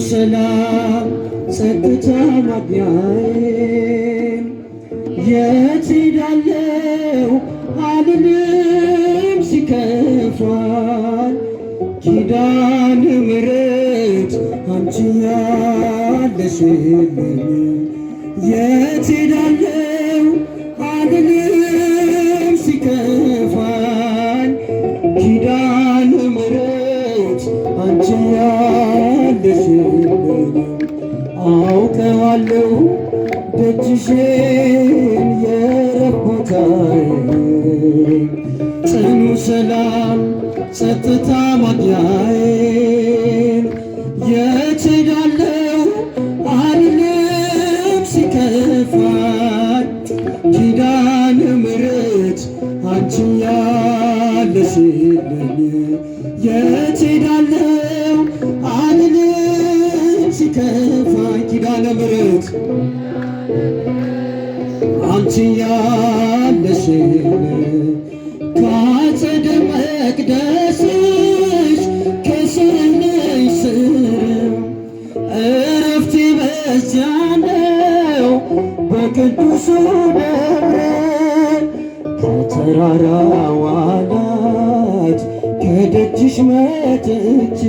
ሰላም ጸጥታ ማግኛዬ የት ሄዳለሁ አልልም ሲከፋኝ ኪዳነ ምሕረት አንቺ ያለሽልኝ የት ሄዳለሁ አልልም ሲከፋኝ ኪዳነ ምሕረት አንቺ ያለሽልኝ አውቀዋለሁ ደጅሽን የዕረፍት ቦታዬ ጽኑ ሰላም ጸጥታ ማግኛዬን የት ሄዳለሁ አልልም ሲከፋኝ ኪዳነ ምሕረት አንቺ ያለሽልኝ የት ሄዳለሁ አልልም ሲከፋኝ ኪዳነ ምሕረት አንቺ ያለሽልኝ ከአጸደ መቅደስሽ ከሰማይ ስር ዕረፍቴ በዚያ ነው በቅዱሱ ደብረ ከተራራው አናት ከደጅሽ መጥቼ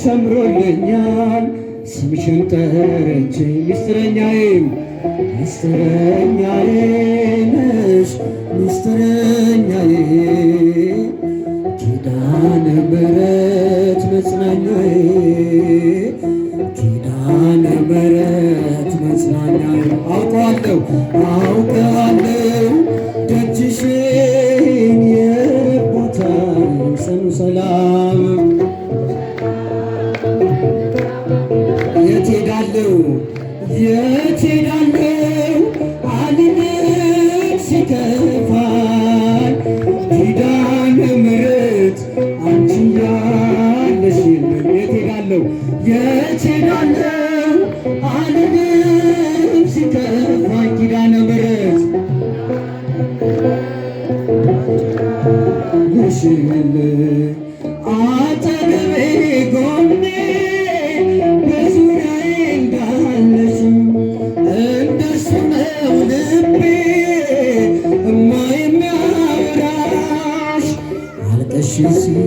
ሰምሮልኛል ስምሽን ጠርቼ ምስጢረኛዬም ምስጢረኛዬ ነሽ ምስጢረኛዬ ኪዳነ ምሕረት መጽናኛዬ ኪዳነ ምሕረት መጽናኛዬ አውቀዋለሁ ደጅሽን የዕረፍት ቦታዬ ጽኑ ሰላም የት ሄዳለሁ አልልም ሲከፋኝ ኪዳነ ምሕረት አንቺ ያለሽልኝ የት ሄዳለሁ አልልም ሲከፋኝ ኪዳነ ምሕረት ነሽልኝ አጠገቤ ጎኔ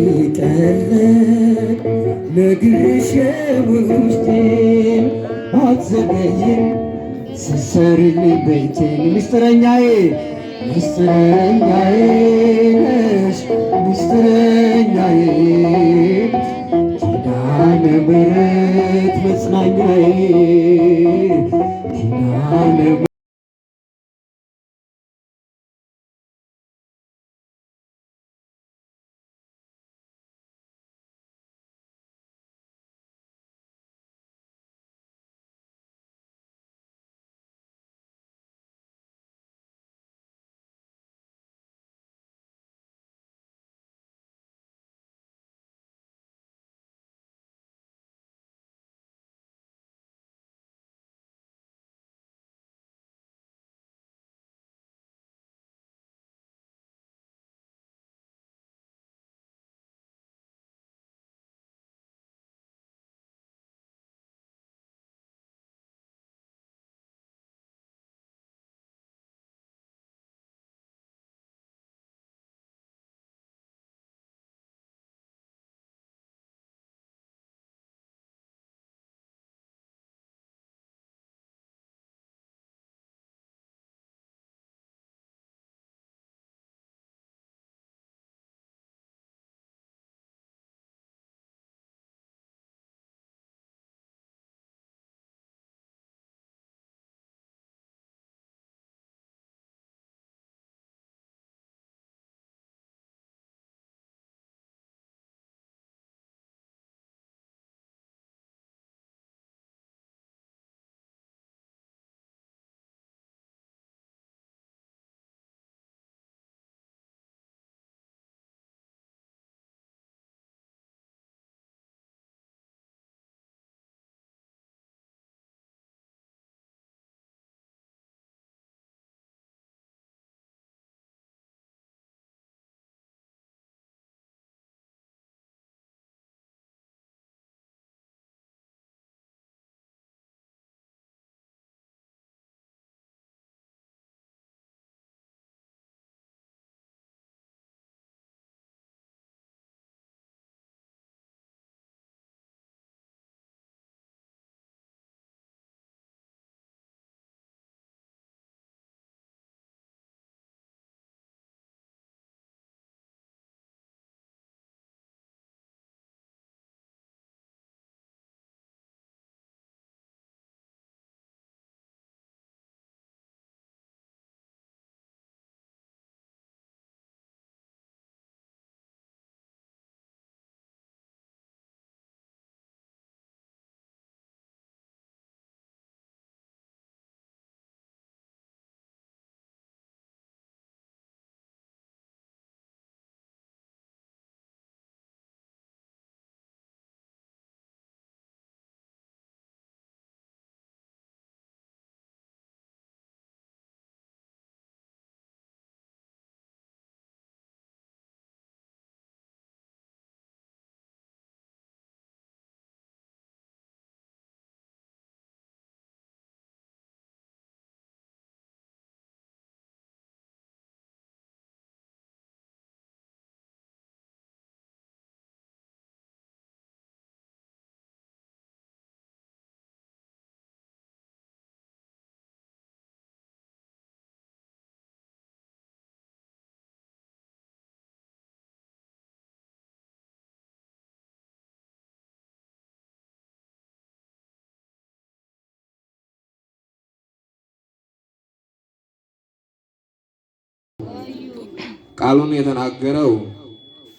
ሲቀለድ ነግሬሽ ውስጤን አትዘገይም ስትሰሪልኝ ቤቴን ምስጢረኛዬ ነሽ ምስጢረኛዬ ኪዳነ ምሕረት መጽናኛዬ ኪዳነ ቃሉን የተናገረው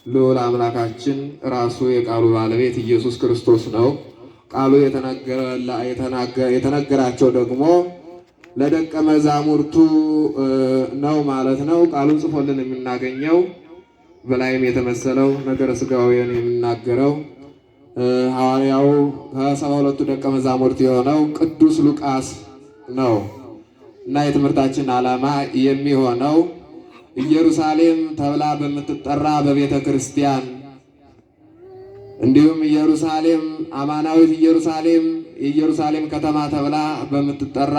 ልዑል አምላካችን ራሱ የቃሉ ባለቤት ኢየሱስ ክርስቶስ ነው። ቃሉ የተነገራቸው ደግሞ ለደቀ መዛሙርቱ ነው ማለት ነው። ቃሉን ጽፎልን የምናገኘው በላይም የተመሰለው ነገረ ሥጋዌን የሚናገረው ሐዋርያው ከ72ቱ ደቀ መዛሙርት የሆነው ቅዱስ ሉቃስ ነው እና የትምህርታችን ዓላማ የሚሆነው ኢየሩሳሌም ተብላ በምትጠራ በቤተ ክርስቲያን እንዲሁም ኢየሩሳሌም አማናዊት ኢየሩሳሌም የኢየሩሳሌም ከተማ ተብላ በምትጠራ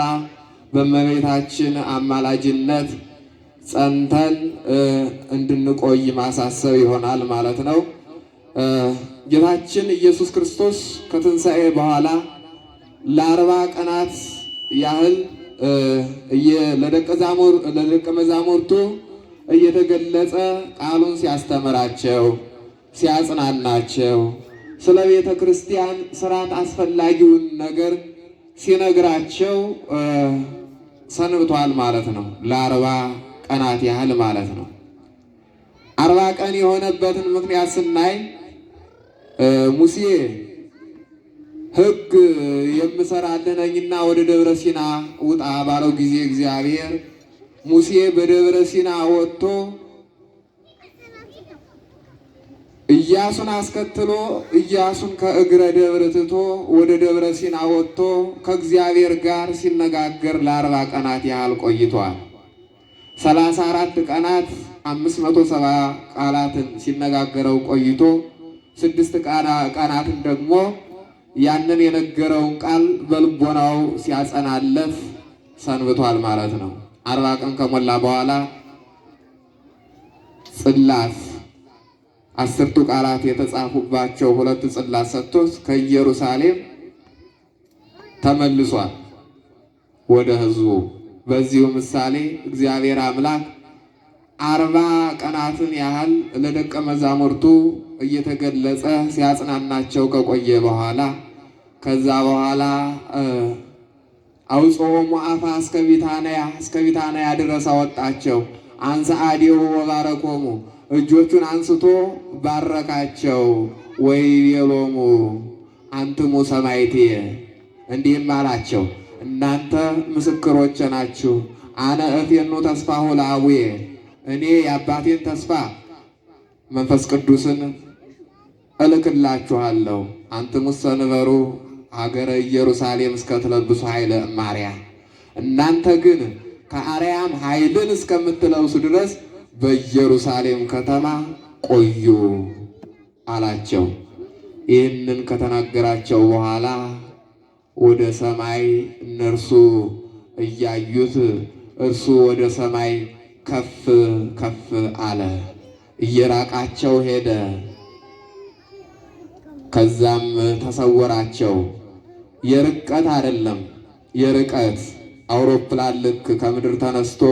በእመቤታችን አማላጅነት ጸንተን እንድንቆይ ማሳሰብ ይሆናል ማለት ነው። ጌታችን ኢየሱስ ክርስቶስ ከትንሣኤ በኋላ ለ40 ቀናት ያህል ለደቀ መዛሙርቱ እየተገለጸ ቃሉን ሲያስተምራቸው ሲያጽናናቸው ስለ ቤተ ክርስቲያን ስርዓት አስፈላጊውን ነገር ሲነግራቸው ሰንብቷል ማለት ነው። ለ40 ቀናት ያህል ማለት ነው። 40 ቀን የሆነበትን ምክንያት ስናይ ሙሴ ሕግ የምሰራልህ ነኝና ወደ ደብረ ሲና ውጣ ባለው ጊዜ እግዚአብሔር ሙሴ በደብረ ሲና ወጥቶ ኢያሱን አስከትሎ ኢያሱን ከእግረ ደብረ ትቶ ወደ ደብረ ሲና ወጥቶ ከእግዚአብሔር ጋር ሲነጋገር ለ40 ቀናት ያህል ቆይቷል። 34 ቀናት 570 ቃላትን ሲነጋገረው ቆይቶ 6 ቀናትን ደግሞ ያንን የነገረውን ቃል በልቦናው ሲያጸናለት ሰንብቷል ማለት ነው። 40 ቀን ከሞላ በኋላ ጽላት 10ቱ ቃላት የተጻፉባቸው 2 ጽላት ሰጥቶት ከኢየሩሳሌም ተመልሷል ወደ ሕዝቡ። በዚሁ ምሳሌ እግዚአብሔር አምላክ 40 ቀናትን ያህል ለደቀ መዛሙርቱ እየተገለጸ ሲያጽናናቸው ከቆየ በኋላ ከዛ በኋላ አውጾሙ አፋ እስከ ቢታንያ ድረስ አወጣቸው። አንሰ አዲሁ ወባረኮሙ እጆቹን አንስቶ ባረካቸው። ወይቤሎሙ አንትሙ ሰማዕትየ እንዲህም አላቸው፣ እናንተ ምስክሮቼ ናችሁ። አነ እፌኑ ተስፋሁ ለአቡየ እኔ የአባቴን ተስፋ መንፈስ ቅዱስን እልክላችኋለሁ። አንትሙሰ ንበሩ ሀገረ ኢየሩሳሌም እስከትለብሱ ኃይለ እማርያም እናንተ ግን ከአርያም ኃይልን እስከምትለብሱ ድረስ በኢየሩሳሌም ከተማ ቆዩ አላቸው። ይህንን ከተናገራቸው በኋላ ወደ ሰማይ እነርሱ እያዩት እርሱ ወደ ሰማይ ከፍ ከፍ አለ፣ እየራቃቸው ሄደ። ከዛም ተሰወራቸው። የርቀት አይደለም የርቀት አውሮፕላን ልክ ከምድር ተነስቶ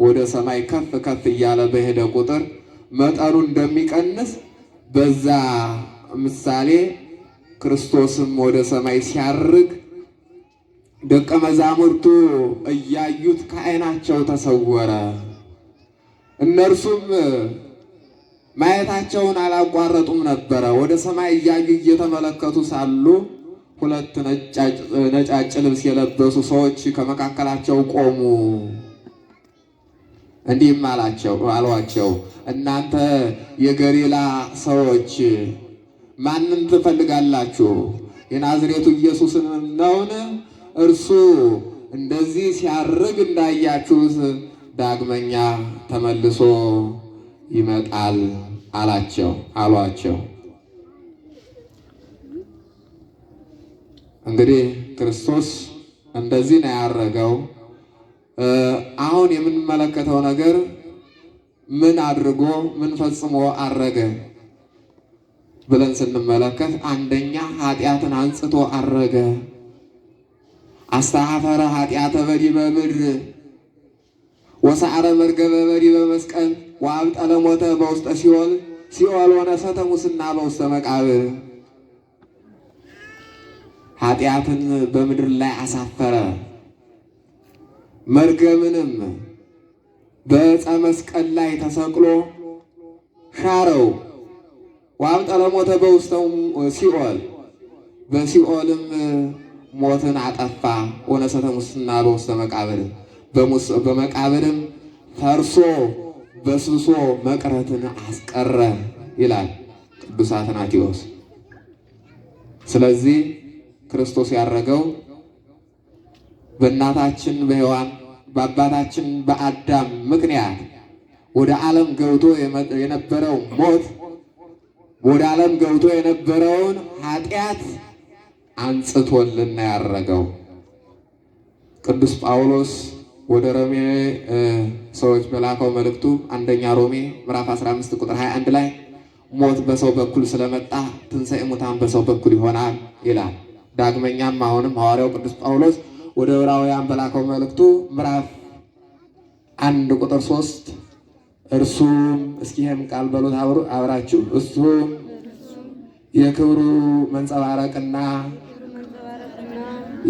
ወደ ሰማይ ከፍ ከፍ እያለ በሄደ ቁጥር መጠኑ እንደሚቀንስ በዛ ምሳሌ ክርስቶስም ወደ ሰማይ ሲያርግ ደቀ መዛሙርቱ እያዩት ከዓይናቸው ተሰወረ። እነርሱም ማየታቸውን አላቋረጡም ነበረ። ወደ ሰማይ እያዩ እየተመለከቱ ሳሉ 2 ነጫጭ ልብስ የለበሱ ሰዎች ከመካከላቸው ቆሙ። እንዲህም አሏቸው፣ እናንተ የገሊላ ሰዎች ማንን ትፈልጋላችሁ? የናዝሬቱ ኢየሱስን ነውን? እርሱ እንደዚህ ሲያርግ እንዳያችሁት ዳግመኛ ተመልሶ ይመጣል አሏቸው። እንግዲህ ክርስቶስ እንደዚህ ነው ያረገው። አሁን የምንመለከተው ነገር ምን አድርጎ ምን ፈጽሞ አረገ ብለን ስንመለከት አንደኛ ኃጢአትን አንጽቶ አረገ። አስተሐፈረ ኃጢአተ በዲበ ምድር ወሰዓረ መርገበ በዲበ መስቀል ወአብጠለ ሞተ በውስጠ ሲኦል ወነሰተ ሙስና በውስተ መቃብር። ኃጢአትን በምድር ላይ አሳፈረ፣ መርገምንም በዕፀ መስቀል ላይ ተሰቅሎ ሻረው። ወአብጠለ ሞተ በውስተ ሲኦል፣ በሲኦልም ሞትን አጠፋ። ወነሰተ ሙስና በውስተ መቃብር፣ በመቃብርም ፈርሶ በስብሶ መቅረትን አስቀረ ይላል ቅዱስ አትናቴዎስ። ስለዚህ ክርስቶስ ያረገው በእናታችን በሔዋን በአባታችን በአዳም ምክንያት ወደ ዓለም ገብቶ የነበረው ሞት፣ ወደ ዓለም ገብቶ የነበረውን ኃጢአት አንጽቶልና ያረገው። ቅዱስ ጳውሎስ ወደ ሮሜ ሰዎች በላከው መልእክቱ አንደኛ ሮሜ ምዕራፍ 15 ቁጥር 21 ላይ ሞት በሰው በኩል ስለመጣ ትንሣኤ ሙታን በሰው በኩል ይሆናል ይላል። ዳግመኛም አሁንም ሐዋርያው ቅዱስ ጳውሎስ ወደ ዕብራውያን በላከው መልእክቱ ምዕራፍ 1 ቁጥር 3 እርሱም እስኪ ይህም ቃል በሉት አብራችሁ፣ እሱም የክብሩ መንጸባረቅና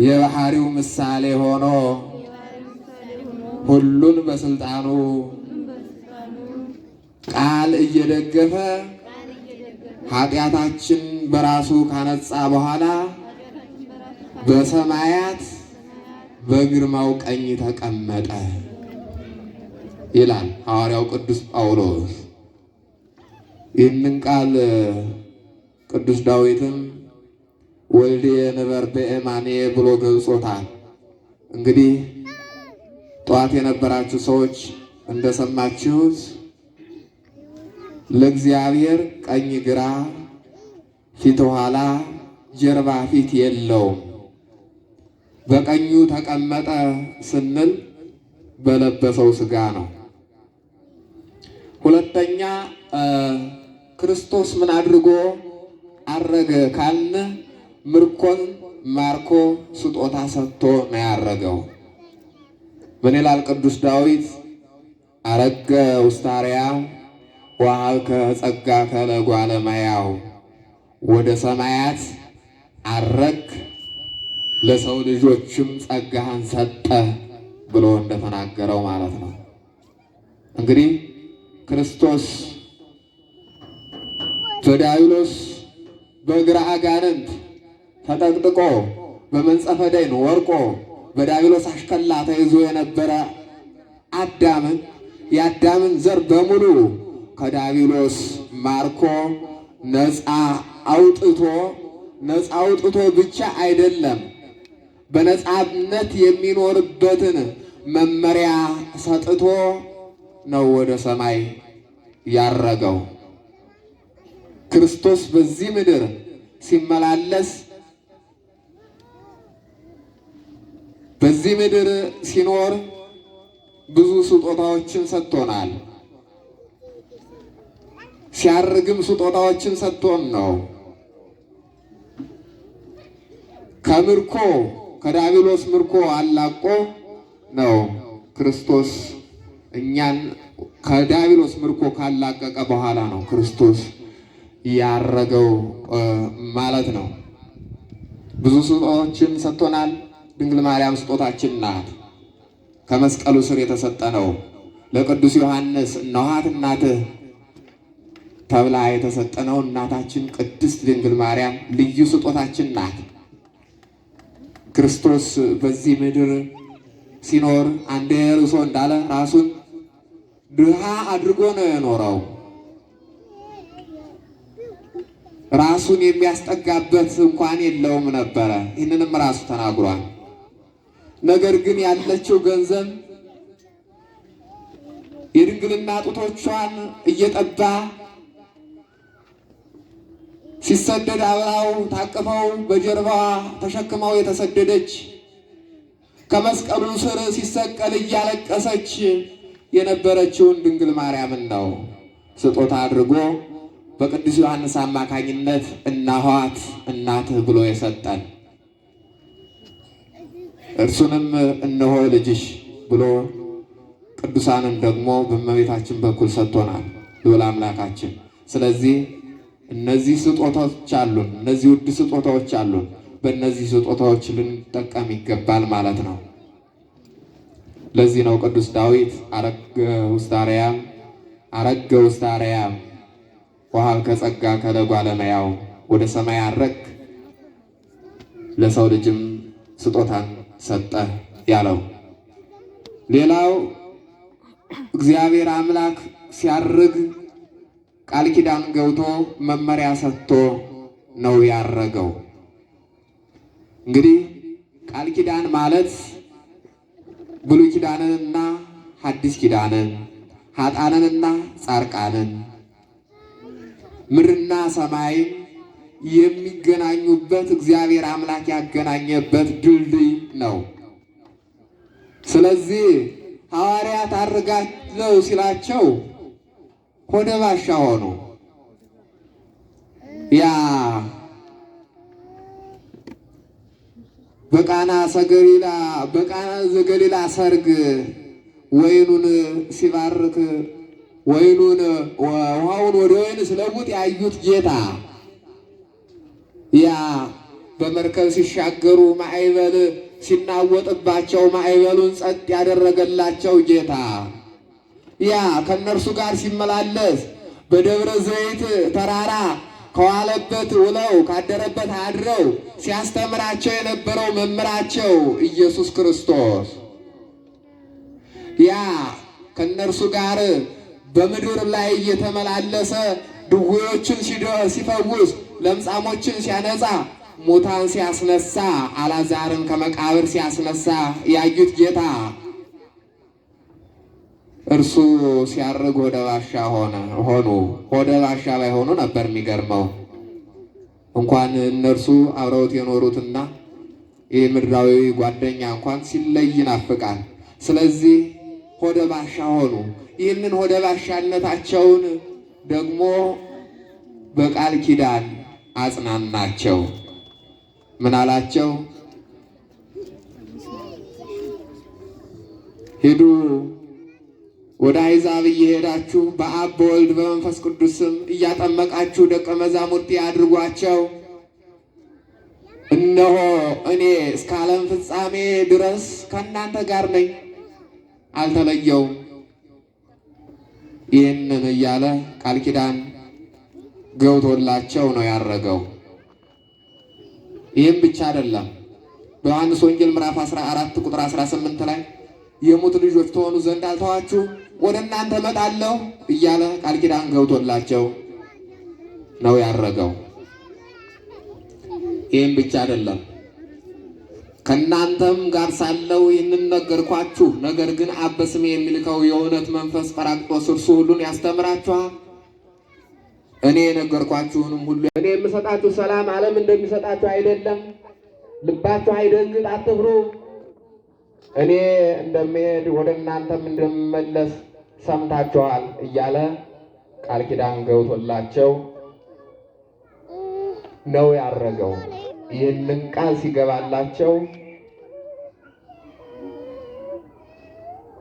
የባህሪው ምሳሌ ሆኖ ሁሉን በስልጣኑ ቃል እየደገፈ ኃጢአታችን በራሱ ካነጻ በኋላ በሰማያት በግርማው ቀኝ ተቀመጠ ይላል ሐዋርያው ቅዱስ ጳውሎስ። ይህንን ቃል ቅዱስ ዳዊትም ወልዴ ንበር በየማኔ ብሎ ገልጾታል። እንግዲህ ጠዋት የነበራችሁ ሰዎች እንደሰማችሁት ለእግዚአብሔር ቀኝ ግራ፣ ፊት ኋላ፣ ጀርባ ፊት የለውም። በቀኙ ተቀመጠ ስንል በለበሰው ሥጋ ነው። ሁለተኛ ክርስቶስ ምን አድርጎ አረገ ካልን ምርኮን ማርኮ ስጦታ ሰጥቶ ነው ያረገው። ምን ይላል ቅዱስ ዳዊት? አረገ ውስተ አርያም ወሀብከ ጸጋከ ለእጓለ እመሕያው፣ ወደ ሰማያት አረግ ለሰው ልጆችም ጸጋህን ሰጠ ብሎ እንደተናገረው ማለት ነው። እንግዲህ ክርስቶስ በዲያብሎስ በእግረ አጋንንት ተጠቅጥቆ በመንጸፈ ደይን ወርቆ በዲያብሎስ አሽከላ ተይዞ የነበረ አዳምን የአዳምን ዘር በሙሉ ከዲያብሎስ ማርኮ ነፃ አውጥቶ ብቻ አይደለም በነፃነት የሚኖርበትን መመሪያ ሰጥቶ ነው ወደ ሰማይ ያረገው። ክርስቶስ በዚህ ምድር ሲመላለስ በዚህ ምድር ሲኖር ብዙ ስጦታዎችን ሰጥቶናል። ሲያርግም ስጦታዎችን ሰጥቶን ነው። ከምርኮ ከዲያብሎስ ምርኮ አላቆ ነው ክርስቶስ እኛን ከዲያብሎስ ምርኮ ካላቀቀ በኋላ ነው ክርስቶስ ያረገው ማለት ነው። ብዙ ስጦታዎችን ሰጥቶናል። ድንግል ማርያም ስጦታችን ናት። ከመስቀሉ ስር የተሰጠ ነው። ለቅዱስ ዮሐንስ እነኋት እናትህ ተብላ የተሰጠ ነው። እናታችን ቅድስት ድንግል ማርያም ልዩ ስጦታችን ናት። ክርስቶስ በዚህ ምድር ሲኖር አንዴ ርዕሶ እንዳለ ራሱን ድሃ አድርጎ ነው የኖረው። ራሱን የሚያስጠጋበት እንኳን የለውም ነበረ። ይህንንም ራሱ ተናግሯል። ነገር ግን ያለችው ገንዘብ የድንግልና ጡቶቿን እየጠባ ሲሰደድ አብራው ታቅፈው በጀርባዋ ተሸክመው የተሰደደች ከመስቀሉ ስር ሲሰቀል እያለቀሰች የነበረችውን ድንግል ማርያምን ነው ስጦታ አድርጎ በቅዱስ ዮሐንስ አማካኝነት እናኋት እናትህ ብሎ የሰጠን። እርሱንም እነሆ ልጅሽ ብሎ ቅዱሳንን ደግሞ በእመቤታችን በኩል ሰጥቶናል ልዑል አምላካችን። ስለዚህ እነዚህ ስጦታዎች አሉን፣ እነዚህ ውድ ስጦታዎች አሉን። በእነዚህ ስጦታዎች ልንጠቀም ይገባል ማለት ነው። ለዚህ ነው ቅዱስ ዳዊት አረገ ውስተ አርያም ወሀብከ ጸጋ ከለጓለ እመሕያው ወደ ሰማይ አረግ ለሰው ልጅም ስጦታን ሰጠ ያለው። ሌላው እግዚአብሔር አምላክ ሲያርግ ቃል ኪዳን ገብቶ መመሪያ ሰጥቶ ነው ያረገው። እንግዲህ ቃል ኪዳን ማለት ብሉይ ኪዳንንና ሐዲስ ኪዳንን፣ ኃጥአንንና ጻድቃንን፣ ምድርና ሰማይን የሚገናኙበት እግዚአብሔር አምላክ ያገናኘበት ድልድይ ነው። ስለዚህ ሐዋርያት አርጋለሁ ሲላቸው ሆደ ባሻ ሆኑ። ያ በቃና ዘገሊላ ሰርግ ወይኑን ሲባርክ ውሃውን ወደ ወይን ሲለውጥ ያዩት ጌታ ያ በመርከብ ሲሻገሩ ማዕበል ሲናወጥባቸው ማዕበሉን ጸጥ ያደረገላቸው ጌታ ያ ከነርሱ ጋር ሲመላለስ በደብረ ዘይት ተራራ ከዋለበት ውለው ካደረበት አድረው ሲያስተምራቸው የነበረው መምህራቸው ኢየሱስ ክርስቶስ ያ ከነርሱ ጋር በምድር ላይ እየተመላለሰ ድውዮችን ሲፈውስ፣ ለምጻሞችን ሲያነጻ፣ ሙታን ሲያስነሳ፣ አልዓዛርን ከመቃብር ሲያስነሳ ያዩት ጌታ እርሱ ሲያርግ ሆደ ባሻ ሆኑ። ሆደ ባሻ ባይሆኑ ነበር የሚገርመው። እንኳን እነርሱ አብረውት የኖሩትና ይህ ምድራዊ ጓደኛ እንኳን ሲለይ ይናፍቃል። ስለዚህ ሆደ ባሻ ሆኑ። ይህንን ሆደ ባሻነታቸውን ደግሞ በቃል ኪዳን አጽናናቸው። ምን አላቸው? ሂዱ ወደ አሕዛብ እየሄዳችሁ በአብ በወልድ በመንፈስ ቅዱስ ስም እያጠመቃችሁ ደቀ መዛሙርቴ አድርጓቸው። እነሆ እኔ እስከ ዓለም ፍጻሜ ድረስ ከእናንተ ጋር ነኝ፣ አልተለየውም። ይህንን እያለ ቃል ኪዳን ገብቶላቸው ነው ያረገው። ይህም ብቻ አይደለም። በዮሐንስ ወንጌል ምዕራፍ 14 ቁጥር 18 ላይ የሙት ልጆች ትሆኑ ዘንድ አልተዋችሁም፣ ወደ እናንተ እመጣለሁ እያለ ቃል ኪዳን ገብቶላቸው ነው ያረገው። ይህም ብቻ አይደለም። ከእናንተም ጋር ሳለው ይህንን ነገርኳችሁ፣ ነገር ግን አብ በስሜ የሚልከው የእውነት መንፈስ ጰራቅሊጦስ እርሱ ሁሉን ያስተምራችኋል፣ እኔ የነገርኳችሁንም ሁሉ እኔ የምሰጣችሁ ሰላም ዓለም እንደሚሰጣችሁ አይደለም። ልባችሁ አይደንግጥ፣ አትፍሩ። እኔ እንደምሄድ ወደ እናንተም እንደምመለስ ሰምታችኋል እያለ ቃል ኪዳን ገብቶላቸው ነው ያረገው። ይህንን ቃል ሲገባላቸው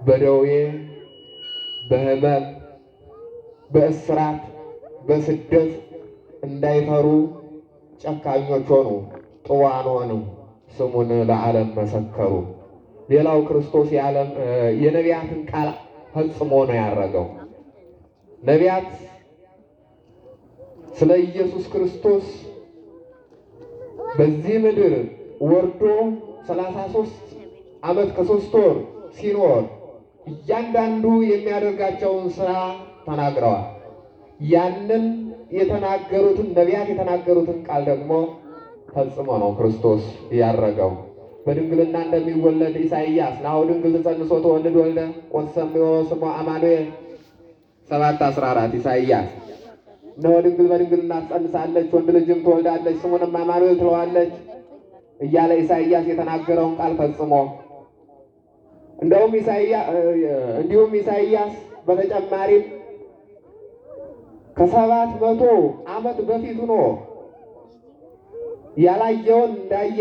በደዌ በሕመም በእስራት በስደት እንዳይፈሩ ጨካኞች ሆኑ፣ ጥዋን ሆኑ፣ ስሙን ለዓለም መሰከሩ። ሌላው ክርስቶስ የነቢያትን ቃል ፈጽሞ ነው ያረገው። ነቢያት ስለ ኢየሱስ ክርስቶስ በዚህ ምድር ወርዶ 33 ዓመት ከ3 ወር ሲኖር እያንዳንዱ የሚያደርጋቸውን ስራ ተናግረዋል። ያንን የተናገሩትን ነቢያት የተናገሩትን ቃል ደግሞ ፈጽሞ ነው ክርስቶስ ያረገው። በድንግልና እንደሚወለድ ኢሳይያስ ናሁ ድንግል ትጸንስ ወትወልድ ወልደ ወትሰምዮ ስሞ አማኑኤል 7:14 ኢሳይያስ እነሆ ድንግል በድንግልና ትጸንሳለች፣ ወንድ ልጅም ትወልዳለች፣ ስሙንም አማኑኤል ትለዋለች እያለ ኢሳይያስ የተናገረውን ቃል ፈጽሞ እንዲሁም ኢሳይያስ በተጨማሪም ከ700 ዓመት በፊት ሆኖ ያላየውን እንዳየ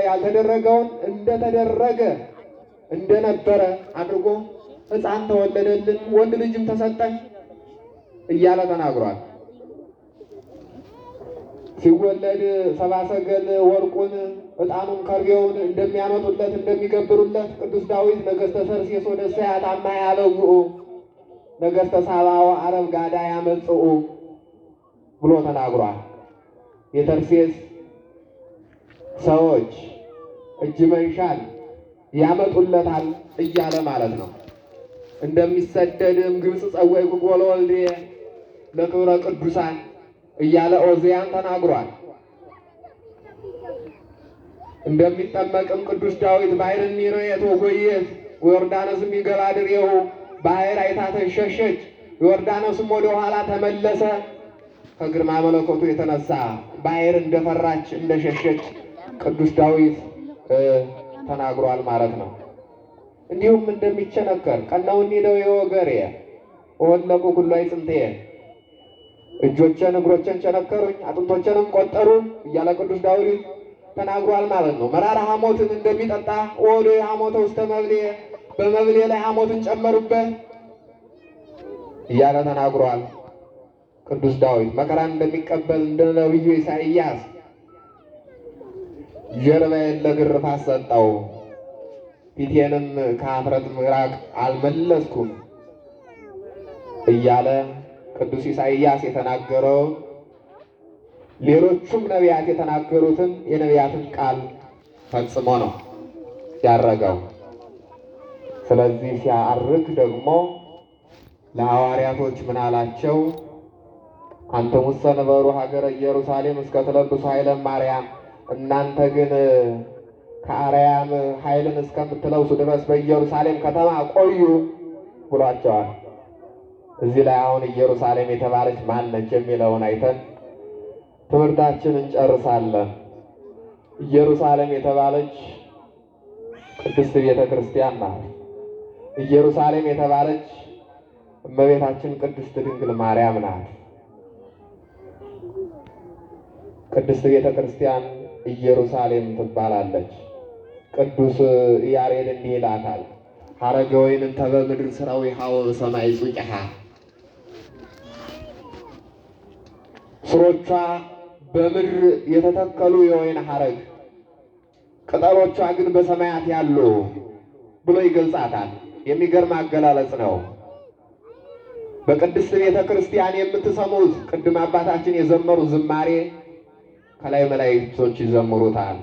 ያልተደረገውን እንደተደረገ እንደነበረ አድርጎ ሕፃን ተወለደልን፣ ወንድ ልጅም ተሰጠን እያለ ተናግሯል። ሲወለድ ሰብአ ሰገል ወርቁን፣ ዕጣኑን፣ ከርቤውን እንደሚያመጡለት እንደሚገብሩለት ቅዱስ ዳዊት ነገሥተ ተርሴስ ወደ እሰያት አማ ያበውኡ ነገሥተ ሳባ ወዐረብ ጋዳ ያመጽኡ ብሎ ተናግሯል። የተርሴስ ሰዎች እጅ መንሻን ያመጡለታል እያለ ማለት ነው። እንደሚሰደድም ግብፅ ጸወይኩ ጎለ ወልድየ ለክብረ ቅዱሳን እያለ ዖዝያን ተናግሯል። እንደሚጠመቅም ቅዱስ ዳዊት ባሕርን ኒሮየት ወጎየት ወዮርዳኖስም ይገባ ድሬሁ ባሕር አይታ ተሸሸች፣ ዮርዳኖስም ወደ ኋላ ተመለሰ። ከግርማ መለኮቱ የተነሳ ባሕር እንደፈራች እንደሸሸች ቅዱስ ዳዊት ተናግሯል ማለት ነው። እንዲሁም እንደሚቸነከር ቀናውኒ ደዌ ወገርየ ወለቁ ኩሉ አዕጽምትየ እጆቼን እግሮቼን ቸነከሩኝ አጥንቶቼንም ቆጠሩ እያለ ቅዱስ ዳዊት ተናግሯል ማለት ነው። መራራ ሐሞትን እንደሚጠጣ ወደ ሐሞተ ውስተ መብልየ በመብልየ ላይ ሐሞትን ጨመሩበት እያለ ተናግሯል ቅዱስ ዳዊት። መከራን እንደሚቀበል እንደ ነቢዩ ኢሳይያስ ጀርባዬን ለግርፋት ሰጠው ፊቴንም ከኀፍረት ምራቅ አልመለስኩም እያለ ቅዱስ ኢሳይያስ የተናገረውን ሌሎቹም ነቢያት የተናገሩትን የነቢያትን ቃል ፈጽሞ ነው ያረገው። ስለዚህ ሲያርግ ደግሞ ለሐዋርያቶች ምን አላቸው? አንትሙሰ ነበሩ ሀገረ ኢየሩሳሌም እስከ ትለብሱ ኃይለ ማርያም፣ እናንተ ግን ከአርያም ኃይልን እስከምትለብሱ ድረስ በኢየሩሳሌም ከተማ ቆዩ ብሏቸዋል። እዚህ ላይ አሁን ኢየሩሳሌም የተባለች ማን ነች የሚለውን አይተን ትምህርታችንን እንጨርሳለን። ኢየሩሳሌም የተባለች ቅድስት ቤተ ክርስቲያን ናት። ኢየሩሳሌም የተባለች እመቤታችን ቅድስት ድንግል ማርያም ናት። ቅድስት ቤተ ክርስቲያን ኢየሩሳሌም ትባላለች። ቅዱስ ያሬድ እንዲህ ይላታል፣ ሐረገ ወይንን ተበምድር ሥራው ይሃወ በሰማይ ጹቂሃ። ስሮቿ በምድር የተተከሉ የወይን ሐረግ፣ ቅጠሎቿ ግን በሰማያት ያሉ ብሎ ይገልጻታል። የሚገርም አገላለጽ ነው። በቅድስት ቤተ ክርስቲያን የምትሰሙት ቅድም አባታችን የዘመሩት ዝማሬ ከላይ መላእክቶች ይዘምሩታል።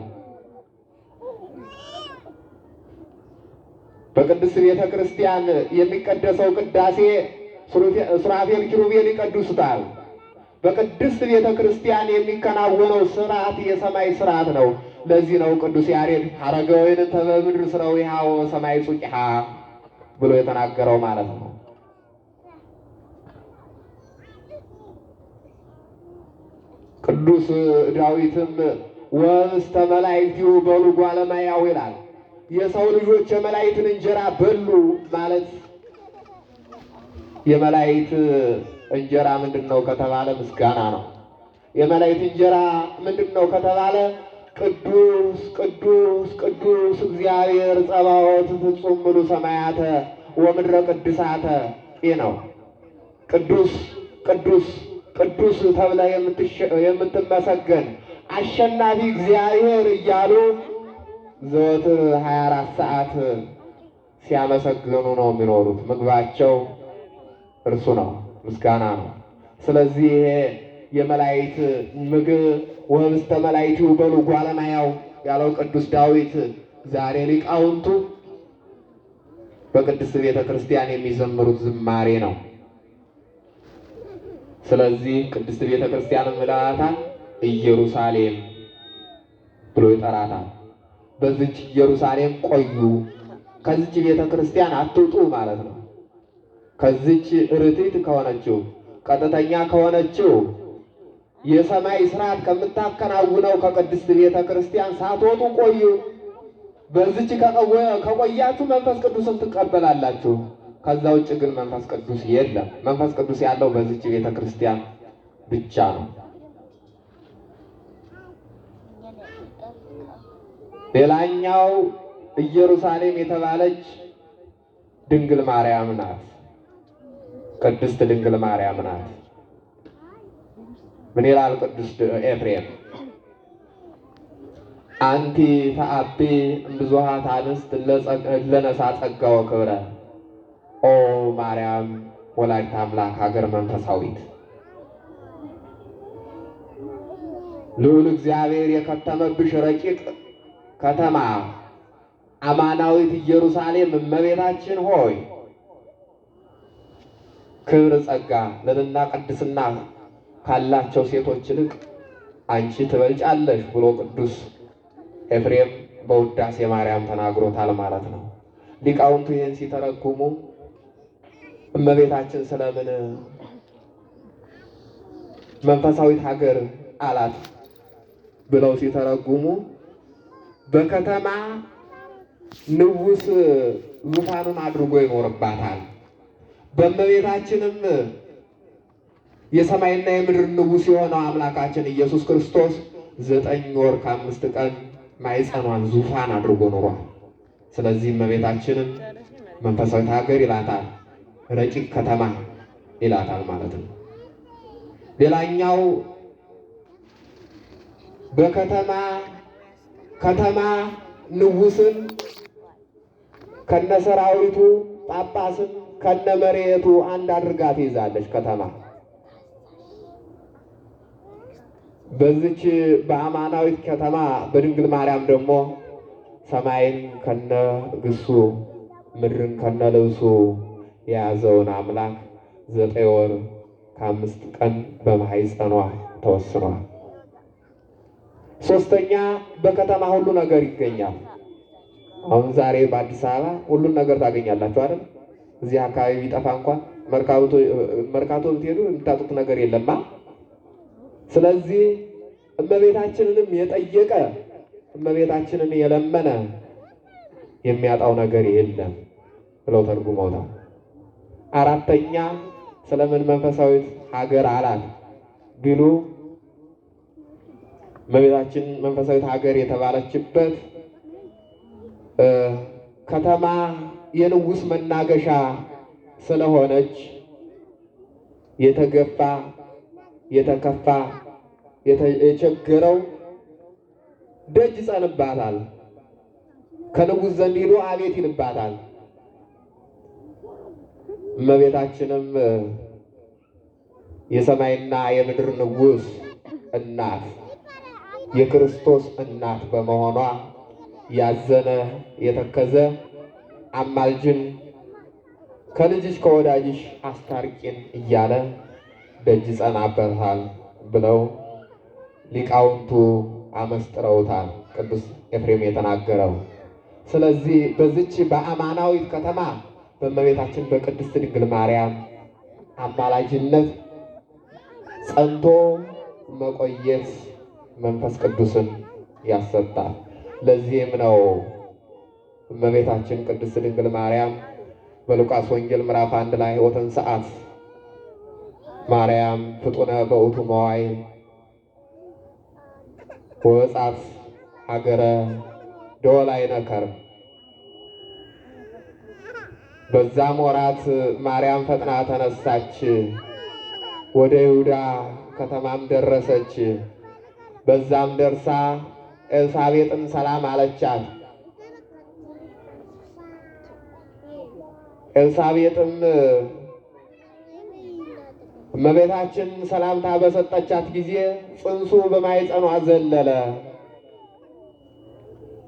በቅድስት ቤተ ክርስቲያን የሚቀደሰው ቅዳሴ ሱራፌል ኪሩቤል ይቀድሱታል። በቅድስት ቤተ ክርስቲያን የሚከናወነው ስርዓት የሰማይ ስርዓት ነው። ለዚህ ነው ቅዱስ ያሬድ ሐረገ ወይንን ተበምድር ሥራው ይሃወ በሰማይ ጹቂሃ ብሎ የተናገረው ማለት ነው። ቅዱስ ዳዊትም ወእስተ መላእክቲሁ በሉ ጓለ እማሕያው ይላል። የሰው ልጆች የመላእክትን እንጀራ በሉ ማለት የመላእክት እንጀራ ምንድን ነው ከተባለ ምስጋና ነው። የመላእክት እንጀራ ምንድን ነው ከተባለ ቅዱስ ቅዱስ ቅዱስ እግዚአብሔር ጸባዖት ፍጹም ምሉ ሰማያተ ወምድረ ቅድሳተ ይህ ነው። ቅዱስ ቅዱስ ቅዱስ ተብላ የምትመሰገን አሸናፊ እግዚአብሔር እያሉ ዘወትር 24 ሰዓት ሲያመሰግኑ ነው የሚኖሩት። ምግባቸው እርሱ ነው፣ ምስጋና ነው። ስለዚህ ይሄ የመላእክት ምግብ ወእስተ መላእክቲሁ በሉ ጓለ እማሕያው ያለው ቅዱስ ዳዊት ዛሬ ሊቃውንቱ በቅድስት ቤተ ክርስቲያን የሚዘምሩት ዝማሬ ነው። ስለዚህ ቅድስት ቤተ ክርስቲያንን ይላታል ኢየሩሳሌም ብሎ ይጠራታል። በዚች ኢየሩሳሌም ቆዩ፣ ከዚች ቤተ ክርስቲያን አትውጡ ማለት ነው። ከዚች ርትዕት ከሆነችው ቀጥተኛ ከሆነችው የሰማይ ስርዓት ከምታከናውነው ከቅድስት ቤተ ክርስቲያን ሳትወጡ ቆዩ። በዚች ከቆያችሁ መንፈስ ቅዱስን ትቀበላላችሁ። ከዛ ውጭ ግን መንፈስ ቅዱስ የለም። መንፈስ ቅዱስ ያለው በዚች ቤተ ክርስቲያን ብቻ ነው። ሌላኛው ኢየሩሳሌም የተባለች ድንግል ማርያም ናት። ቅድስት ድንግል ማርያም ናት። ምን ይላል ቅዱስ ኤፍሬም? አንቲ ተአቢ እምብዙኃት አንስት ለነሳ ጸጋ ወክብረ ኦ ማርያም ወላዲተ አምላክ ሀገር መንፈሳዊት። ልዑል እግዚአብሔር የከተመብሽ ረቂቅ ከተማ አማናዊት ኢየሩሳሌም እመቤታችን ሆይ ክብር፣ ጸጋ፣ ልዕልና፣ ቅድስና ካላቸው ሴቶች ይልቅ አንቺ ትበልጫለሽ ብሎ ቅዱስ ኤፍሬም በውዳሴ ማርያም ተናግሮታል ማለት ነው። ሊቃውንቱ ይህን ሲተረጉሙ እመቤታችን ስለምን መንፈሳዊት ሀገር አላት ብለው ሲተረጉሙ በከተማ ንጉሥ ዙፋኑን አድርጎ ይኖርባታል። በእመቤታችንም የሰማይና የምድር ንጉሥ የሆነው አምላካችን ኢየሱስ ክርስቶስ 9 ወር ከ5 ቀን ማኅፀኗን ዙፋን አድርጎ ኖሯል። ስለዚህ እመቤታችንን መንፈሳዊት ሀገር ይላታል፣ ረቂቅ ከተማ ይላታል ማለት ነው። ሌላኛው ከተማ ንጉሥን ከነሰራዊቱ ጳጳስን ከነመሬቱ አንድ አድርጋ ትይዛለች ከተማ። በዚች በአማናዊት ከተማ በድንግል ማርያም ደግሞ ሰማይን ከነ ግሱ ምድርን ከነ ልብሱ የያዘውን አምላክ 9 ወር ከ5 ቀን በማኅፀኗ ተወስኗል። ሶስተኛ በከተማ ሁሉ ነገር ይገኛል። አሁን ዛሬ በአዲስ አበባ ሁሉን ነገር ታገኛላችሁ አይደል? እዚህ አካባቢ ቢጠፋ እንኳን መርካቶ ብትሄዱ የምታጡት ነገር የለማ። ስለዚህ እመቤታችንንም የጠየቀ እመቤታችንን የለመነ የሚያጣው ነገር የለም ብለው ተርጉመውታል። አራተኛ ስለምን መንፈሳዊት ሀገር አላት ቢሉ እመቤታችን መንፈሳዊት ሀገር የተባለችበት ከተማ የንጉሥ መናገሻ ስለሆነች የተገፋ የተከፋ የቸገረው ደጅ ይጸንባታል። ከንጉሥ ዘንድ ሄዶ አቤት ይልባታል። እመቤታችንም የሰማይና የምድር ንጉሥ እናት የክርስቶስ እናት በመሆኗ ያዘነ የተከዘ አማልጅን ከልጅሽ ከወዳጅሽ አስታርቂን እያለ ደጅ ይጸናበታል ብለው ሊቃውንቱ አመስጥረውታል፣ ቅዱስ ኤፍሬም የተናገረው። ስለዚህ በዚች በአማናዊት ከተማ በእመቤታችን በቅድስት ድንግል ማርያም አማላጅነት ጸንቶ መቆየት መንፈስ ቅዱስን ያሰጣል። ለዚህም ነው እመቤታችን ቅድስት ድንግል ማርያም በሉቃስ ወንጌል ምዕራፍ 1 ላይ ወተንሥአት ማርያም ፍጡነ በውእቱ መዋዕል ወወጻት ሀገረ ደወላይነ ከርም። በዛም ወራት ማርያም ፈጥና ተነሳች፣ ወደ ይሁዳ ከተማም ደረሰች። በዛም ደርሳ ኤልሳቤጥን ሰላም አለቻት። ኤልሳቤጥም እመቤታችን ሰላምታ በሰጠቻት ጊዜ ጽንሱ በማኅፀኗ ዘለለ።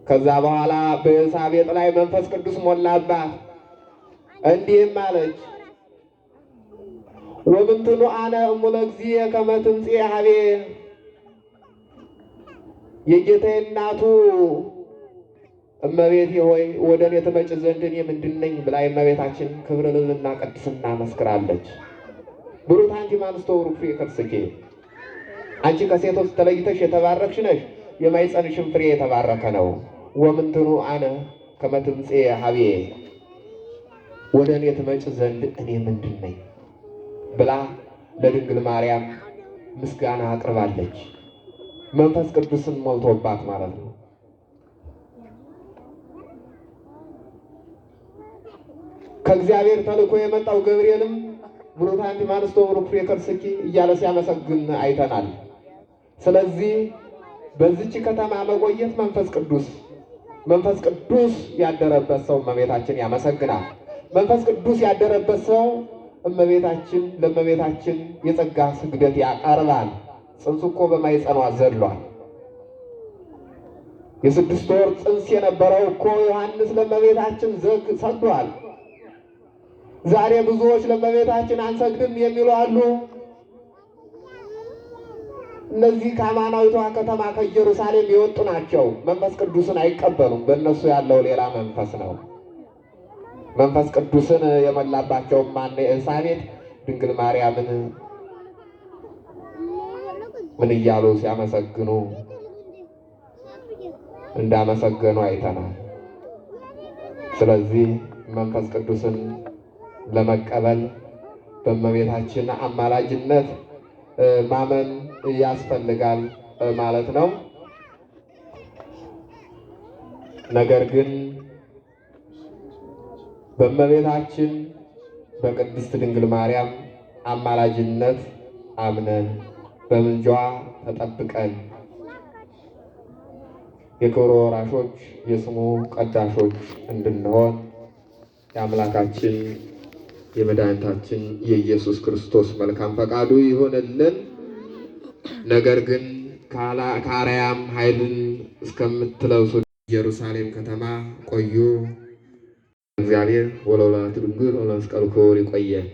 ከዛ በኋላ በኤልሳቤጥ ላይ መንፈስ ቅዱስ ሞላባት። እንዲህም አለች፣ ወምንትኑ አነ እሙለ እግዚእ ከመ ትምጽእ ኀቤ። የጌታዬ እናቱ እመቤቴ ሆይ ወደ እኔ ትመጭ ዘንድ እኔ ምንድን ነኝ ብላ እመቤታችን ክብር ልዕልና ቅድስና መስክራለች። ብሩክት አንቲ እምአንስቶ ወቡሩክ ፍሬ ከርሥኪ፣ አንቺ ከሴቶች ተለይተሽ የተባረክሽ ነሽ፣ የማኅፀንሽም ፍሬ የተባረከ ነው። ወምንትኑ አነ ከመ ትምጽእ ኀቤ፣ ወደ እኔ ትመጭ ዘንድ እኔ ምንድን ነኝ ብላ ለድንግል ማርያም ምስጋና አቅርባለች። መንፈስ ቅዱስን ሞልቶባት ማለት ነው። ከእግዚአብሔር ተልኮ የመጣው ገብርኤልም ብሩታንቲ ማንስቶ ብሩክ ፍሬ ከርስኪ እያለ ሲያመሰግን አይተናል። ስለዚህ በዚች ከተማ መቆየት መንፈስ ቅዱስ ያደረበት ሰው እመቤታችን ያመሰግናል። መንፈስ ቅዱስ ያደረበት ሰው ለእመቤታችን የጸጋ ስግደት ያቀርባል። ጽንሱ እኮ በማኅፀኗ ዘሏል። የ6 ወር ጽንስ የነበረው እኮ ዮሐንስ ለእመቤታችን ሰግዷል። ዛሬ ብዙዎች ለእመቤታችን አንሰግድም የሚሉ አሉ። እነዚህ ከአማናዊቷ ከተማ ከኢየሩሳሌም የወጡ ናቸው። መንፈስ ቅዱስን አይቀበሉም። በእነሱ ያለው ሌላ መንፈስ ነው። መንፈስ ቅዱስን የሞላባቸው ማነ ኤልሳቤጥ ድንግል ማርያምን ምን እያሉ ሲያመሰግኑ እንዳመሰገኑ አይተናል። ስለዚህ መንፈስ ቅዱስን ለመቀበል በእመቤታችን አማላጅነት ማመን ያስፈልጋል ማለት ነው። ነገር ግን በእመቤታችን በቅድስት ድንግል ማርያም አማላጅነት አምነን በምልጃዋ ተጠብቀን የክብሩ ወራሾች የስሙ ቀዳሾች እንድንሆን የአምላካችን የመድኃኒታችን የኢየሱስ ክርስቶስ መልካም ፈቃዱ ይሆንልን። ነገር ግን ከአርያም ኃይልን እስከምትለብሱ ኢየሩሳሌም ከተማ ቆዩ። እግዚአብሔር ወለወላዲቱ ድንግል ወለመስቀሉ ክቡር ይቆየን።